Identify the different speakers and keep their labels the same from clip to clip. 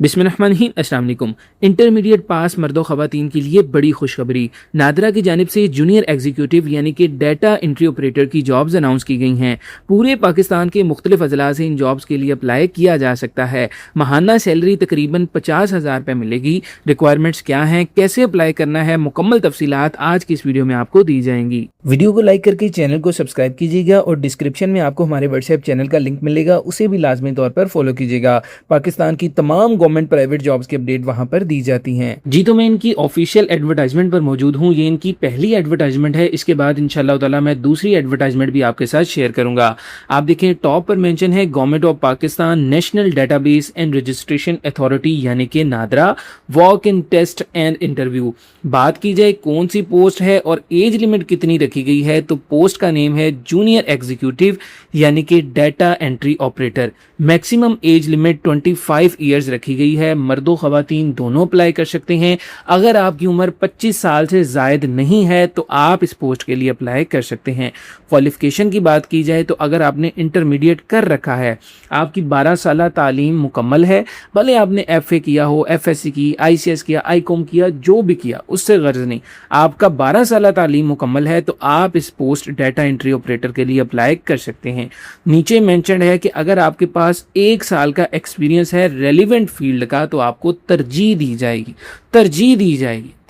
Speaker 1: बिस्मिल्लाहिर्रहमानिर्रहीम। अस्सलाम वालेकुम। इंटरमीडिएट पास मर्दों ख़वातीन के लिए बड़ी खुशखबरी। नादरा की जानिब से जूनियर एग्जीक्यूटिव यानी कि डाटा एंट्री ऑपरेटर की जॉब्स अनाउंस की गई हैं। पूरे पाकिस्तान के मुख्तलिफ अजला से इन जॉब्स के लिए अप्लाई किया जा सकता है। माहाना सैलरी तकरीबन 50,000 रुपये मिलेगी। रिक्वायरमेंट्स क्या हैं, कैसे अप्लाई करना है, मुकम्मल तफसीलात आज की इस वीडियो में आपको दी जाएंगी। वीडियो को लाइक करके चैनल को सब्सक्राइब कीजिएगा और डिस्क्रिप्शन में आपको हमारे व्हाट्सएप चैनल का लिंक मिलेगा, उसे भी लाजमी तौर पर फॉलो कीजिएगा। पाकिस्तान की तमाम गवर्नमेंट प्राइवेट जॉब्स की अपडेट वहां पर दी जाती हैं। जी तो मैं इनकी ऑफिशियल एडवर्टाइजमेंट पर मौजूद हूँ। ये इनकी पहली एडवर्टाइजमेंट है। इसके बाद इंशाल्लाह ताला मैं दूसरी एडवर्टाइजमेंट भी आपके साथ शेयर करूंगा। आप देखें, टॉप पर मेंशन है government of Pakistan national database and registration authority यानी कि NADRA, walk in test and interview. बात की जाए कौन सी पोस्ट है और एज लिमिट कितनी रखी गई है, तो पोस्ट का नेम है जूनियर एग्जीक्यूटिव यानी कि data entry operator. Maximum age limit 25 years रखी गई है। मर्दों ख़वातीन दोनों अप्लाई कर सकते हैं। अगर आपकी उम्र 25 साल से ज़ायद नहीं है तो आप इस पोस्ट के लिए अप्लाई कर सकते हैं। क्वालिफिकेशन की बात की जाए तो अगर आपने इंटरमीडिएट कर रखा है, आपकी 12 साल तालीम मुकम्मल है, भले आपने FA किया हो, FSC की, ICS किया, ICOM किया, जो भी किया उससे गर्ज नहीं, आपका 12 साल तालीम मुकम्मल है तो आप इस पोस्ट डाटा एंट्री ऑपरेटर के लिए अप्लाई कर सकते हैं। नीचे मेंशन है कि अगर आपके पास 1 साल का एक्सपीरियंस है रेलिवेंट फील्ड का तो आपको तरजीह दी जाएगी।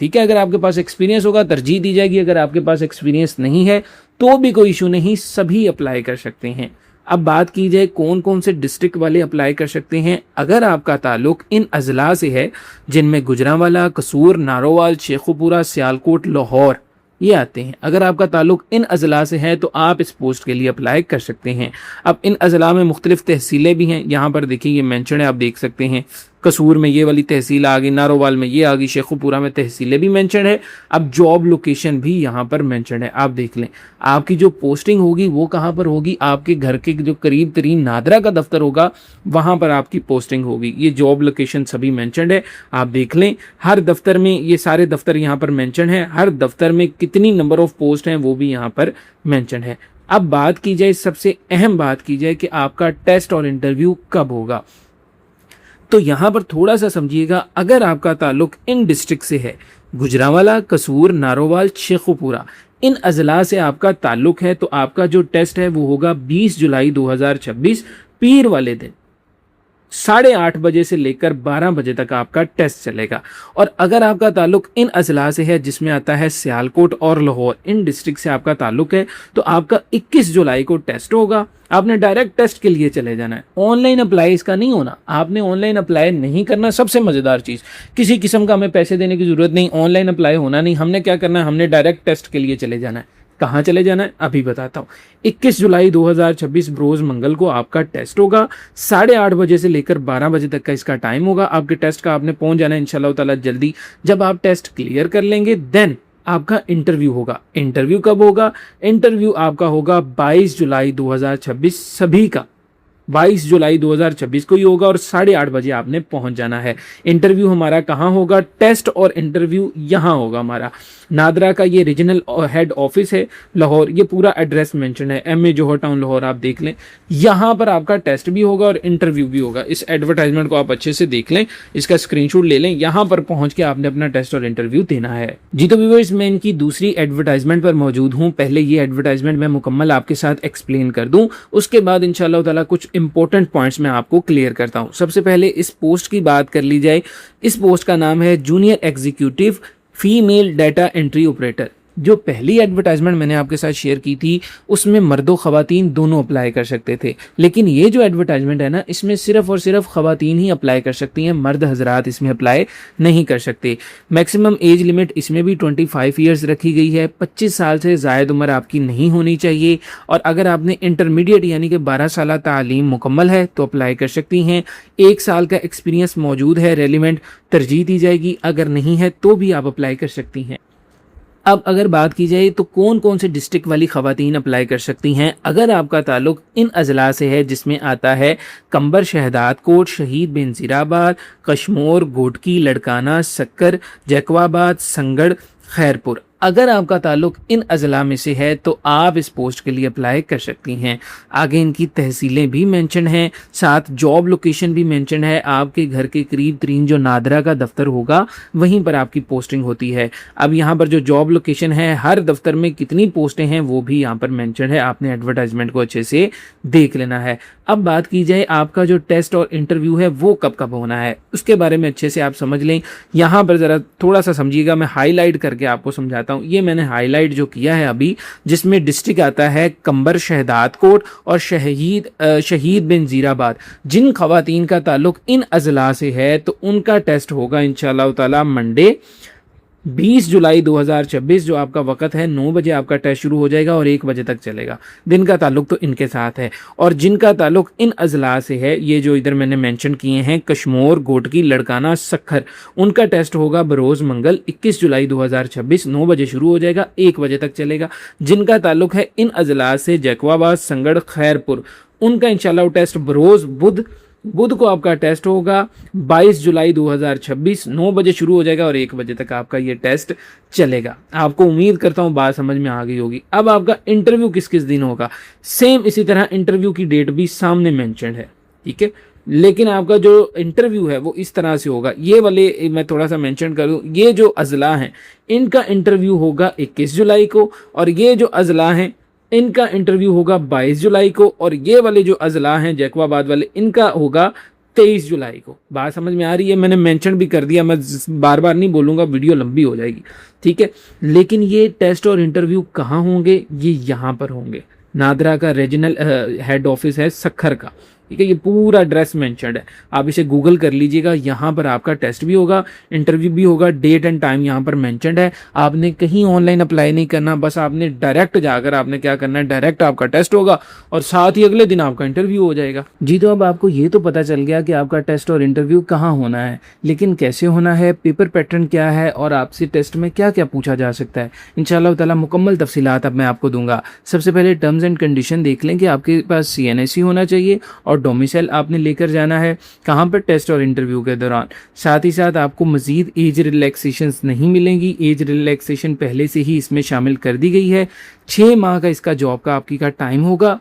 Speaker 1: ठीक है, अगर आपके पास एक्सपीरियंस होगा तरजीह दी जाएगी। अगर आपके पास एक्सपीरियंस नहीं है तो भी कोई इशू नहीं, सभी अप्लाई कर सकते हैं। अब बात की जाए कौन कौन से डिस्ट्रिक्ट वाले अप्लाई कर सकते हैं। अगर आपका ताल्लुक इन अजला से है जिनमें गुजरांवाला, कसूर, नारोवाल, शेखुपुरा, सियालकोट, लाहौर ये आते हैं, अगर आपका ताल्लुक इन अजला से है तो आप इस पोस्ट के लिए अप्लाई कर सकते हैं। अब इन अजला में मुख्तलिफ तहसीलें भी हैं। यहाँ पर देखिए ये मेंशन है, आप देख सकते हैं। कसूर में ये वाली तहसील आ गई, नारोवाल में ये आ गई, शेखुपुरा में तहसीलें भी मेंशन है। अब जॉब लोकेशन भी यहाँ पर मेंशन है, आप देख लें। आपकी जो पोस्टिंग होगी वो कहाँ पर होगी, आपके घर के जो करीब तरीन नादरा का दफ्तर होगा वहाँ पर आपकी पोस्टिंग होगी। ये जॉब लोकेशन सभी मेंशन है, आप देख लें। हर दफ्तर में, ये सारे दफ्तर यहाँ पर मेंशन है, हर दफ्तर में कितनी नंबर ऑफ पोस्ट हैं वो भी यहाँ पर मेंशन है। अब बात की जाए, सबसे अहम बात की जाए कि आपका टेस्ट और इंटरव्यू कब होगा, तो यहां पर थोड़ा सा समझिएगा। अगर आपका ताल्लुक इन डिस्ट्रिक्ट से है, गुजरांवाला, कसूर, नारोवाल, शेखुपुरा, इन अजला से आपका ताल्लुक है, तो आपका जो टेस्ट है वो होगा 20 जुलाई 2026 पीर वाले दिन 8:30 बजे से लेकर 12 बजे तक आपका टेस्ट चलेगा। और अगर आपका ताल्लुक इन अजला से है जिसमें आता है सियालकोट और लाहौर, इन डिस्ट्रिक्ट से आपका ताल्लुक है, तो आपका 21 जुलाई को टेस्ट होगा। आपने डायरेक्ट टेस्ट के लिए चले जाना है, ऑनलाइन अप्लाई इसका नहीं होना। आपने ऑनलाइन अप्लाई नहीं करना, सबसे मज़ेदार चीज़, किसी किस्म का हमें पैसे देने की ज़रूरत नहीं, ऑनलाइन अप्लाई होना नहीं। हमने क्या करना है, हमने डायरेक्ट टेस्ट के लिए चले जाना है। कहाँ चले जाना है अभी बताता हूँ। 21 जुलाई 2026 रोज मंगल को आपका टेस्ट होगा। 8:30 बजे से लेकर 12 बजे तक का इसका टाइम होगा। आपके टेस्ट का आपने पहुंच जाना है इंशाल्लाह ताला जल्दी। जब आप टेस्ट क्लियर कर लेंगे देन आपका इंटरव्यू होगा। इंटरव्यू कब होगा, इंटरव्यू आपका होगा 22 जुलाई 2026, सभी का 22 जुलाई 2026 को ही होगा और 8:30 बजे आपने पहुंच जाना है। इंटरव्यू हमारा कहाँ होगा, टेस्ट और इंटरव्यू यहाँ होगा हमारा। नादरा का ये रीजनल हेड ऑफिस है लाहौर, ये पूरा एड्रेस मेंशन है, MA जोहर टाउन लाहौर, आप देख लें। यहाँ पर आपका टेस्ट भी होगा और इंटरव्यू भी होगा। इस एडवर्टाइजमेंट को आप अच्छे से देख लें, इसका स्क्रीनशॉट ले लें। यहाँ पर पहुंच के आपने अपना टेस्ट और इंटरव्यू देना है। जी तो व्यूअर्स, मैं इनकी दूसरी एडवर्टाइजमेंट पर मौजूद हूँ। पहले ये एडवर्टाइजमेंट मैं मुकम्मल आपके साथ एक्सप्लेन कर दूँ, उसके बाद इंशाल्लाह ताला कुछ इंपॉर्टेंट पॉइंट्स मैं आपको क्लियर करता हूँ। सबसे पहले इस पोस्ट की बात कर ली जाए। इस पोस्ट का नाम है junior executive female data entry operator. जो पहली एडवर्टाइजमेंट मैंने आपके साथ शेयर की थी उसमें मर्दों ख़वातीन दोनों अप्लाई कर सकते थे, लेकिन ये जो एडवर्टाइजमेंट है ना, इसमें सिर्फ और सिर्फ ख़वातीन ही अप्लाई कर सकती हैं, मर्द हजरात इसमें अप्लाई नहीं कर सकते। मैक्सिमम एज लिमिट इसमें भी 25 ईयर्स रखी गई है। 25 साल से ज़ायद उम्र आपकी नहीं होनी चाहिए और अगर आपने इंटरमीडिएट यानी कि 12 साल तालीम मुकम्मल है तो अप्लाई कर सकती हैं। 1 साल का एक्सपीरियंस मौजूद है रेलिवेंट, तरजीह दी जाएगी। अगर नहीं है तो भी आप अप्लाई कर सकती हैं। अब अगर बात की जाए तो कौन कौन से डिस्ट्रिक्ट वाली ख़वातीन अप्लाई कर सकती हैं। अगर आपका ताल्लुक इन अजला से है जिसमें आता है कंबर, शहदाद कोट, शहीद बेनज़ीराबाद, कशमोर, गोटकी, लड़काना, सक्कर, जैकवाबाद, संगड़, खैरपुर, अगर आपका ताल्लुक इन अजला में से है तो आप इस पोस्ट के लिए अप्लाई कर सकती हैं। आगे इनकी तहसीलें भी मेंशन हैं, साथ जॉब लोकेशन भी मेंशन है। आपके घर के करीब तरीन जो नादरा का दफ्तर होगा वहीं पर आपकी पोस्टिंग होती है। अब यहाँ पर जो जॉब लोकेशन है, हर दफ्तर में कितनी पोस्टें हैं वो भी यहाँ पर मेंशन है, आपने एडवर्टाइजमेंट को अच्छे से देख लेना है। अब बात की जाए आपका जो टेस्ट और इंटरव्यू है वो कब कब होना है, उसके बारे में अच्छे से आप समझ लें। यहाँ पर ज़रा थोड़ा सा समझिएगा, मैं हाईलाइट करके आपको समझाता हूँ। ये मैंने हाईलाइट जो किया है अभी, जिसमें डिस्ट्रिक्ट आता है कंबर शहदाद कोट और शहीद बिन ज़ीराबाद। जिन खवातीन का ताल्लुक इन अजला से है तो उनका टेस्ट होगा इंशाअल्लाह ताला मंडे 20 जुलाई 2026, जो आपका वक़्त है 9 बजे आपका टेस्ट शुरू हो जाएगा और 1 बजे तक चलेगा। दिन का ताल्लुक तो इनके साथ है। और जिनका ताल्लुक इन अजला से है, ये जो इधर मैंने मेंशन किए हैं, कश्मोर, गोटकी, लड़काना, सखर, उनका टेस्ट होगा बरोज़ मंगल 21 जुलाई 2026, 9 बजे शुरू हो जाएगा, 1 बजे तक चलेगा। जिनका ताल्लुक है इन अजला से जैकवाबाद, संगड़, खैरपुर, उनका इंशाल्लाह टेस्ट बरोज़ बुध को आपका टेस्ट होगा 22 जुलाई 2026, 9 बजे शुरू हो जाएगा और 1 बजे तक आपका ये टेस्ट चलेगा। आपको उम्मीद करता हूँ बात समझ में आ गई होगी। अब आपका इंटरव्यू किस किस दिन होगा, सेम इसी तरह इंटरव्यू की डेट भी सामने मेंशन है, ठीक है। लेकिन आपका जो इंटरव्यू है वो इस तरह से होगा, ये वाले मैं थोड़ा सा मेंशन कर दूं, ये जो अजला हैं इनका इंटरव्यू होगा 21 जुलाई को, और ये जो अजला हैं इनका इंटरव्यू होगा 22 जुलाई को, और ये वाले जो अजला हैं जैकवाबाद वाले, इनका होगा 23 जुलाई को। बात समझ में आ रही है, मैंने मेंशन भी कर दिया, मैं बार बार नहीं बोलूँगा, वीडियो लंबी हो जाएगी, ठीक है। लेकिन ये टेस्ट और इंटरव्यू कहाँ होंगे, ये यहाँ पर होंगे। नादरा का रीजनल हेड ऑफिस है सखर का, ठीक है। ये पूरा एड्रेस मेंशन्ड है, आप इसे गूगल कर लीजिएगा। यहाँ पर आपका टेस्ट भी होगा, इंटरव्यू भी होगा, डेट एंड टाइम यहाँ पर मेंशन्ड है। आपने कहीं ऑनलाइन अप्लाई नहीं करना, बस आपने डायरेक्ट जाकर आपने क्या करना है, डायरेक्ट आपका टेस्ट होगा और साथ ही अगले दिन आपका इंटरव्यू हो जाएगा। जी, तो अब आपको ये तो पता चल गया कि आपका टेस्ट और इंटरव्यू कहाँ होना है, लेकिन कैसे होना है, पेपर पैटर्न क्या है और आपसे टेस्ट में क्या क्या पूछा जा सकता है, इंशाअल्लाह ताला मुकम्मल तफसीलात अब मैं आपको दूंगा। सबसे पहले टर्म्स एंड कंडीशन देख लें कि आपके पास CNSE होना चाहिए और डोमिसाइल आपने लेकर जाना है कहाँ पर, टेस्ट और इंटरव्यू के दौरान। साथ ही साथ आपको मजीद एज रिलैक्सेशंस नहीं मिलेंगी, एज रिलैक्सेशन पहले से ही इसमें शामिल कर दी गई है। 6 माह का इसका जॉब का आपकी का टाइम होगा,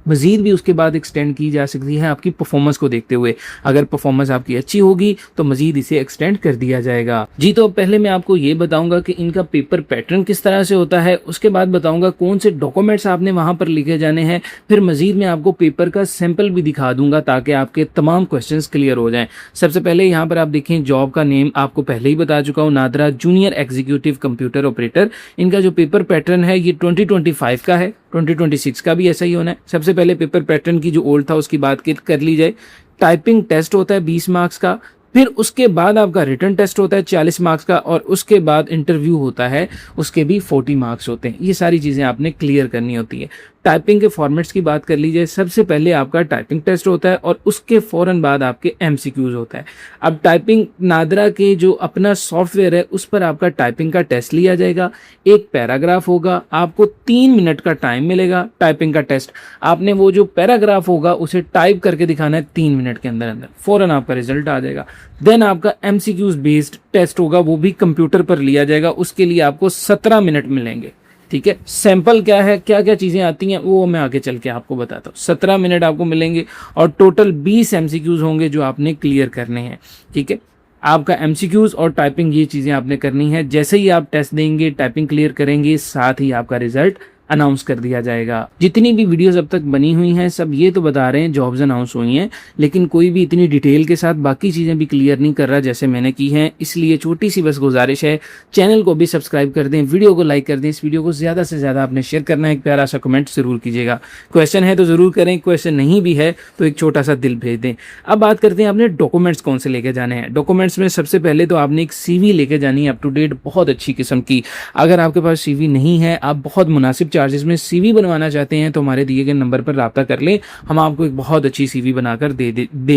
Speaker 1: मजीद भी उसके बाद एक्सटेंड की जा सकती है आपकी परफॉर्मेंस को देखते हुए। अगर परफॉर्मेंस आपकी अच्छी होगी तो मजीद इसे एक्सटेंड कर दिया जाएगा। जी, तो पहले मैं आपको ये बताऊंगा कि इनका पेपर पैटर्न किस तरह से होता है, उसके बाद बताऊंगा कौन से डॉक्यूमेंट्स आपने वहां पर लिखे जाने हैं, फिर मजीद मैं आपको पेपर का सैंपल भी दिखा दूंगा ताकि आपके तमाम क्वेश्चन क्लियर हो जाएं। सबसे पहले यहाँ पर आप देखें, जॉब का नेम आपको पहले ही बता चुका हूँ, NADRA junior executive computer operator. इनका जो पेपर पैटर्न है ये 2025 का है, 2026 का भी ऐसा ही होना है। सबसे पहले पेपर पैटर्न की जो ओल्ड था उसकी बात कर ली जाए। टाइपिंग टेस्ट होता है 20 मार्क्स का, फिर उसके बाद आपका रिटन टेस्ट होता है 40 मार्क्स का, और उसके बाद इंटरव्यू होता है, उसके भी 40 मार्क्स होते हैं। ये सारी चीज़ें आपने क्लियर करनी होती है। टाइपिंग के फॉर्मेट्स की बात कर लीजिए, सबसे पहले आपका टाइपिंग टेस्ट होता है और उसके फ़ौरन बाद आपके MCQs होता है। अब टाइपिंग नादरा के जो अपना सॉफ्टवेयर है उस पर आपका टाइपिंग का टेस्ट लिया जाएगा। एक पैराग्राफ होगा, आपको 3 मिनट का टाइम मिलेगा टाइपिंग का टेस्ट। आपने वो जो पैराग्राफ होगा उसे टाइप करके दिखाना है 3 मिनट के अंदर अंदर, फ़ौरन आपका रिजल्ट आ जाएगा। देन आपका MCQs बेस्ड टेस्ट होगा, वो भी कंप्यूटर पर लिया जाएगा, उसके लिए आपको 17 मिनट मिलेंगे, ठीक है। सैंपल क्या है, क्या क्या चीज़ें आती हैं वो मैं आगे चल के आपको बताता हूँ। 17 मिनट आपको मिलेंगे और टोटल 20 MCQs होंगे जो आपने क्लियर करने हैं, ठीक है। आपका MCQs और टाइपिंग ये चीज़ें आपने करनी है। जैसे ही आप टेस्ट देंगे, टाइपिंग क्लियर करेंगे, साथ ही आपका रिजल्ट अनाउंस कर दिया जाएगा। जितनी भी वीडियोस अब तक बनी हुई हैं सब ये तो बता रहे हैं जॉब्स अनाउंस हुई हैं, लेकिन कोई भी इतनी डिटेल के साथ बाकी चीज़ें भी क्लियर नहीं कर रहा जैसे मैंने की हैं। इसलिए छोटी सी बस गुजारिश है, चैनल को भी सब्सक्राइब कर दें, वीडियो को लाइक कर दें, इस वीडियो को ज़्यादा से ज़्यादा आपने शेयर करना है, एक प्यारा सा कमेंट ज़रूर कीजिएगा। क्वेश्चन है तो ज़रूर करें, क्वेश्चन नहीं भी है तो एक छोटा सा दिल भेज दें। अब बात करते हैं आपने डॉक्यूमेंट्स कौन से लेके जाने हैं। डॉक्यूमेंट्स में सबसे पहले तो आपने एक CV लेके जानी है, अप टू डेट, बहुत अच्छी किस्म की। अगर आपके पास CV नहीं है, आप बहुत मुनासिब चार्जेस में CV बनवाना चाहते हैं तो हमारे दिए गए नंबर पर राब्ता कर लें, हम आपको एक बहुत अच्छी CV बनाकर दे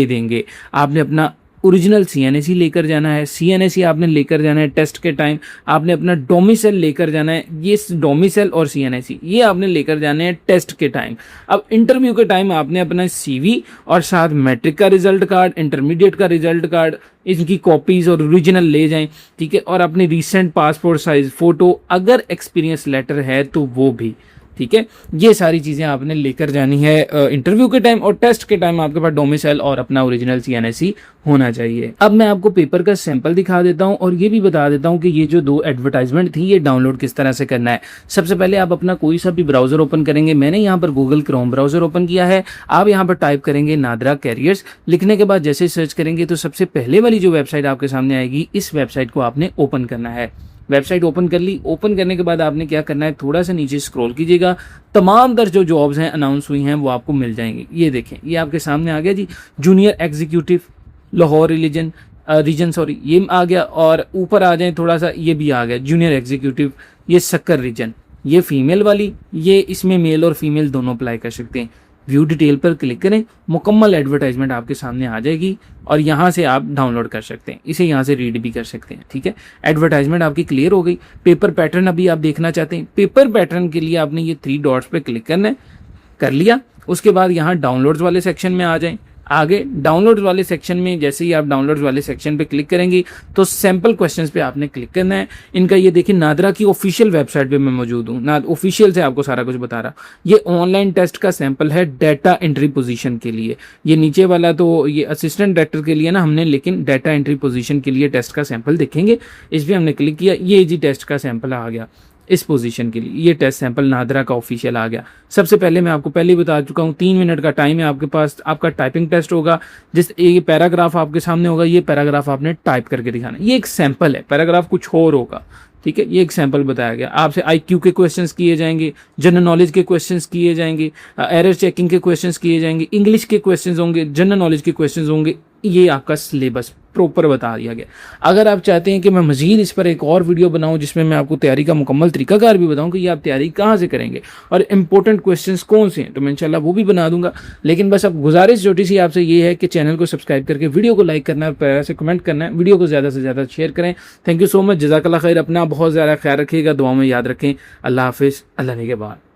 Speaker 1: देंगे। आपने अपना ओरिजिनल सीएनएसी लेकर जाना है। सीएनएसी आपने लेकर जाना है टेस्ट के टाइम, आपने अपना डोमिसाइल लेकर जाना है, ये डोमिसाइल और सीएनएसी ये आपने लेकर जाने हैं टेस्ट के टाइम। अब इंटरव्यू के टाइम आपने अपना सीवी और साथ मैट्रिक का रिजल्ट कार्ड, इंटरमीडिएट का रिजल्ट कार्ड, इनकी कॉपीज और ओरिजिनल ले जाएं, ठीक है। और अपनी रीसेंट पासपोर्ट साइज फोटो, अगर एक्सपीरियंस लेटर है तो वो भी, ठीक है। ये सारी चीज़ें आपने लेकर जानी है इंटरव्यू के टाइम, और टेस्ट के टाइम आपके पास डोमिसाइल और अपना ओरिजिनल सीएनएसी होना चाहिए। अब मैं आपको पेपर का सैंपल दिखा देता हूं और ये भी बता देता हूं कि ये जो 2 एडवर्टाइजमेंट थी ये डाउनलोड किस तरह से करना है। सबसे पहले आप अपना कोई सा भी ब्राउजर ओपन करेंगे। मैंने यहाँ पर गूगल क्रोम ब्राउजर ओपन किया है। आप यहाँ पर टाइप करेंगे नादरा कैरियर्स। लिखने के बाद जैसे सर्च करेंगे तो सबसे पहले वाली जो वेबसाइट आपके सामने आएगी, इस वेबसाइट को आपने ओपन करना है। वेबसाइट ओपन कर ली। ओपन करने के बाद आपने क्या करना है, थोड़ा सा नीचे स्क्रॉल कीजिएगा, तमाम दर जो जॉब्स हैं अनाउंस हुई हैं वो आपको मिल जाएंगी। ये देखें, ये आपके सामने आ गया जी, जूनियर एग्जीक्यूटिव लाहौर रीजन ये आ गया। और ऊपर आ जाए थोड़ा सा, ये भी आ गया जूनियर एग्जीक्यूटिव, ये सक्कर रीजन, ये फीमेल वाली, ये इसमें मेल और फीमेल दोनों अप्लाई कर सकते हैं। व्यू डिटेल पर क्लिक करें, मुकम्मल एडवर्टाइजमेंट आपके सामने आ जाएगी और यहाँ से आप डाउनलोड कर सकते हैं, इसे यहाँ से रीड भी कर सकते हैं, ठीक है। एडवर्टाइजमेंट आपकी क्लियर हो गई। पेपर पैटर्न अभी आप देखना चाहते हैं, पेपर पैटर्न के लिए आपने ये 3 डॉट्स पे क्लिक करना है, कर लिया। उसके बाद यहाँ डाउनलोड्स वाले सेक्शन में आ जाएं। आगे डाउनलोड वाले सेक्शन में जैसे ही आप डाउनलोड वाले सेक्शन पे क्लिक करेंगे तो सैंपल क्वेश्चंस पे आपने क्लिक करना है। इनका ये देखिए, नादरा की ऑफिशियल वेबसाइट पे मैं मौजूद हूँ, ना ऑफिशियल से आपको सारा कुछ बता रहा। ये ऑनलाइन टेस्ट का सैंपल है डाटा एंट्री पोजीशन के लिए। ये नीचे वाला तो ये असिस्टेंट डायरेक्टर के लिए ना हमने, लेकिन डाटा एंट्री पोजीशन के लिए टेस्ट का सैंपल देखेंगे। इस पर हमने क्लिक किया, ये जी टेस्ट का सैंपल आ गया इस पोजीशन के लिए। ये टेस्ट सैंपल नादरा का ऑफिशियल आ गया। सबसे पहले मैं आपको पहले ही बता चुका हूँ, 3 मिनट का टाइम है आपके पास। आपका टाइपिंग टेस्ट होगा, जिस ये पैराग्राफ आपके सामने होगा, ये पैराग्राफ आपने टाइप करके दिखाना। ये एक सैंपल है, पैराग्राफ कुछ और होगा, ठीक है। ये एक सैंपल बताया गया। आपसे आईक्यू के क्वेश्चंस किए जाएंगे, जनरल नॉलेज के क्वेश्चंस किए जाएंगे, एरर चेकिंग के क्वेश्चंस किए जाएंगे, इंग्लिश के क्वेश्चंस होंगे, जनरल नॉलेज के क्वेश्चंस होंगे। ये आपका सिलेबस प्रॉपर बता दिया गया। अगर आप चाहते हैं कि मैं मजीद इस पर एक और वीडियो बनाऊं जिसमें मैं आपको तैयारी का मुकम्मल तरीकाकार भी बताऊं कि ये आप तैयारी कहाँ से करेंगे और इंपॉर्टेंट क्वेश्चंस कौन से हैं, तो मैं इंशाल्लाह वो भी बना दूंगा। लेकिन बस अब गुजारिश छोटी सी आपसे ये है कि चैनल को सब्सक्राइब करके वीडियो को लाइक करना है, प्यार से कमेंट करना है, वीडियो को ज़्यादा से ज़्यादा शेयर करें। थैंक यू सो मच, जज़ाकल्लाह खैर। अपना बहुत ज़्यादा ख्याल रखिएगा, दुआ में याद रखें। अल्लाह हाफिज़, अल्लाह के बाद।